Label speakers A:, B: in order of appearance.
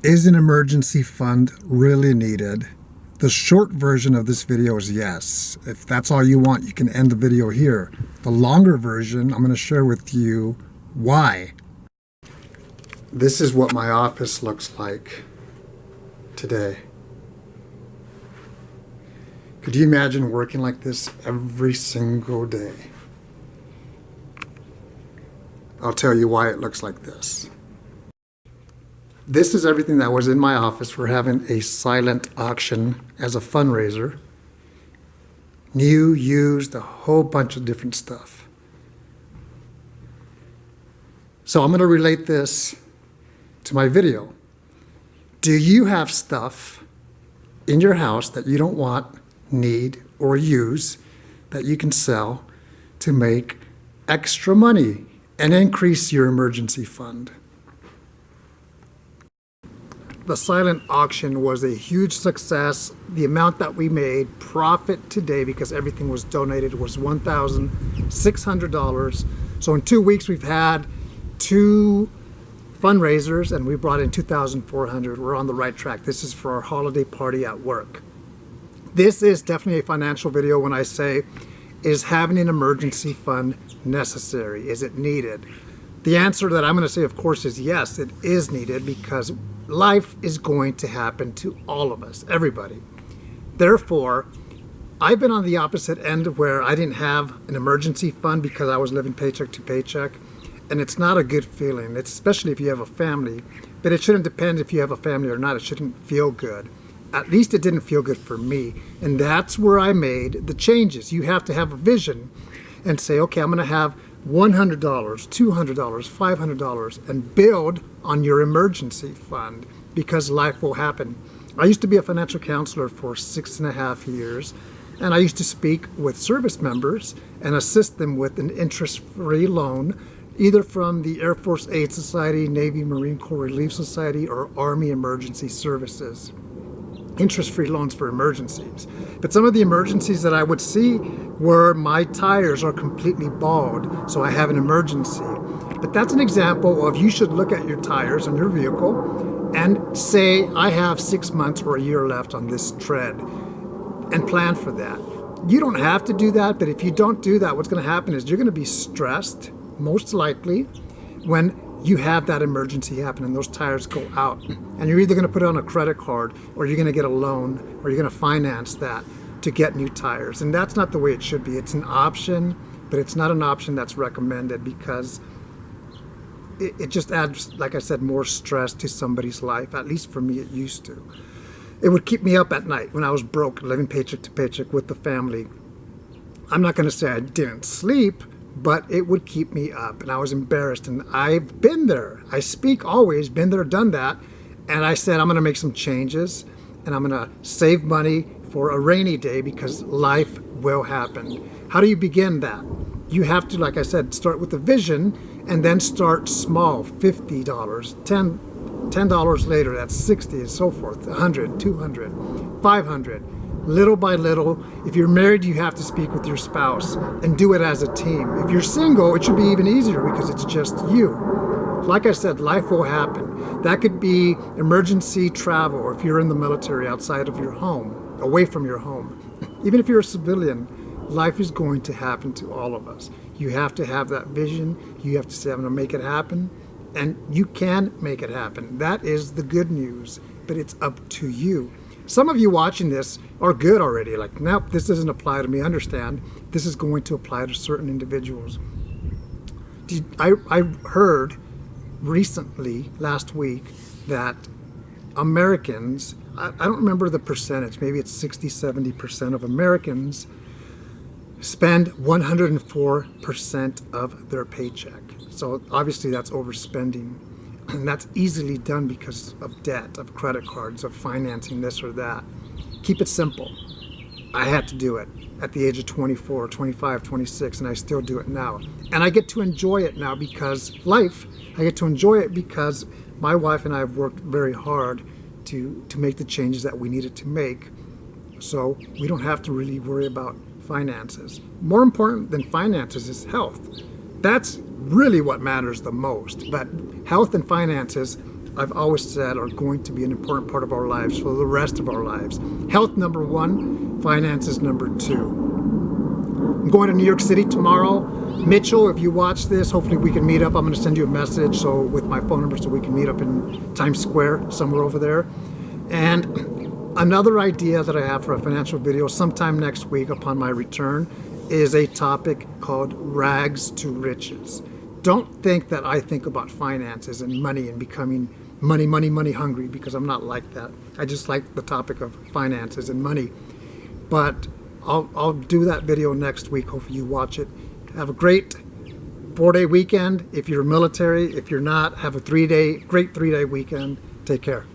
A: Is an emergency fund really needed? The short version of this video is yes. If that's all you want, you can end the video here. The longer version, I'm going to share with you why. This is what my office looks like today. Could you imagine working like this every single day? I'll tell you why it looks like this. This is everything that was in my office. We're having a silent auction as a fundraiser. New, used, a whole bunch of different stuff. So I'm going to relate this to my video. Do you have stuff in your house that you don't want, need, or use that you can sell to make extra money and increase your emergency fund? The silent auction was a huge success. The amount that we made profit today, because everything was donated, was $1,600. So in 2 weeks we've had 2 fundraisers and we brought in $2,400. We're on the right track. This is for our holiday party at work. This is definitely a financial video when I say, is having an emergency fund necessary? Is it needed? The answer that I'm going to say, of course, is yes, it is needed, because life is going to happen to all of us, everybody. Therefore, I've been on the opposite end where I didn't have an emergency fund because I was living paycheck to paycheck. And it's not a good feeling, it's especially if you have a family. But it shouldn't depend if you have a family or not. It shouldn't feel good. At least it didn't feel good for me. And that's where I made the changes. You have to have a vision and say, okay, I'm going to have $100, $200, $500, and build on your emergency fund, because life will happen. I used to be a financial counselor for 6.5 years, and I used to speak with service members and assist them with an interest-free loan, either from the Air Force Aid Society, Navy Marine Corps Relief Society, or Army Emergency Services. Interest-free loans for emergencies. But some of the emergencies that I would see were my tires are completely bald, so I have an emergency. But that's an example of, you should look at your tires on your vehicle and say, I have 6 months or a year left on this tread, and plan for that. You don't have to do that, but if you don't do that, what's going to happen is you're going to be stressed, most likely, when you have that emergency happen and those tires go out, and you're either going to put it on a credit card, or you're going to get a loan, or you're going to finance that to get new tires. And that's not the way it should be. It's an option, but it's not an option that's recommended, because it just adds, like I said, more stress to somebody's life. At least for me, it used to. It would keep me up at night when I was broke, living paycheck to paycheck with the family. I'm not going to say I didn't sleep, but it would keep me up, and I was embarrassed. And I've been there. I speak always, been there, done that. And I said, I'm going to make some changes, and I'm going to save money for a rainy day, because life will happen. How do you begin that? You have to, like I said, start with a vision, and then start small. $50, $10 later, that's 60, and so forth. 100, 200, 500. Little by little. If you're married, you have to speak with your spouse and do it as a team. If you're single, it should be even easier, because it's just you. Like I said, life will happen. That could be emergency travel, or if you're in the military, outside of your home, away from your home. Even if you're a civilian, life is going to happen to all of us. You have to have that vision. You have to say, I'm going to make it happen. And you can make it happen. That is the good news, but it's up to you. Some of you watching this are good already. Like, nope, this doesn't apply to me. Understand, this is going to apply to certain individuals. I heard recently, last week, that Americans, I don't remember the percentage, maybe it's 60-70% of Americans spend 104% of their paycheck. So obviously that's overspending. And that's easily done because of debt, of credit cards, of financing this or that. Keep it simple. I had to do it at the age of 24, 25, 26, and I still do it now. And I get to enjoy it now because life, I get to enjoy it because my wife and I have worked very hard to make the changes that we needed to make. So we don't have to really worry about finances. More important than finances is health. That's really what matters the most. But health and finances I've always said are going to be an important part of our lives for the rest of our lives. Health number one, finances number two. I'm going to New York City tomorrow. Mitchell, if you watch this, hopefully we can meet up. I'm going to send you a message with my phone number so we can meet up in Times Square, somewhere over there. And another idea that I have for a financial video sometime next week upon my return is a topic called rags to riches. Don't think that I think about finances and money and becoming money hungry, because I'm not like that. I just like the topic of finances and money. But I'll do that video next week. Hopefully you watch it. Have a great 4-day weekend. If you're military, if you're not, have a great 3-day weekend. Take care.